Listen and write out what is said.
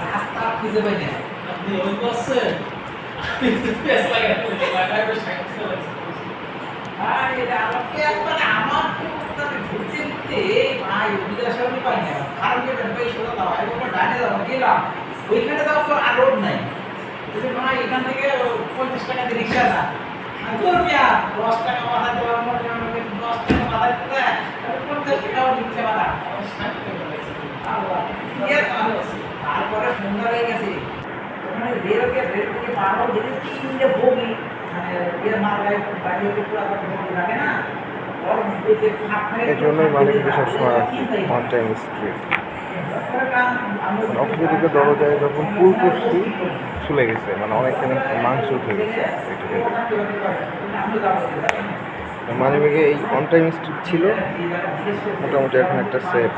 রাস্তা খুঁজে পাই না। আপনি ওই বসে পেস লাগাতে লাগাবে সাইকেল ভাই এটা আমাকে একবার আমার কি অবস্থা ঘুরতে ঘুরতে ভাই বিদ্যাসাগরই পাই না। কারণ কি ভাই সোজা দাও একবার ডানে দাও গেলাম ওইখানে দাও তো আর রোড নাই। বলছে ভাই এখান থেকে 50 টাকা দিয়ে রিক্সা না তোর মিয়া 10 টাকা ভাড়া দেওয়ার মধ্যে আমাকে 10 টাকা ভাড়া দিতে দেয় 50 টাকা রিক্সা ভাড়া আল্লাহ তারপরে সুন্দর হয়ে গেছে ওখানে রেলকে রেল থেকে পারো যদি তিনটে বগি মানে এর মার্গায় বাইরে পুরো বগি লাগে না এই জন্যই মালিকদের সবসময় অন টাইম স্ট্রিট অফিসের দিকে দরজায় যখন পুল করছি চলে গেছে, মানে অনেকখানি মাংস উঠে গেছে। মানিব্যাগে এই অন টাইম স্ট্রিট ছিল মোটামুটি এখন একটা সেফ।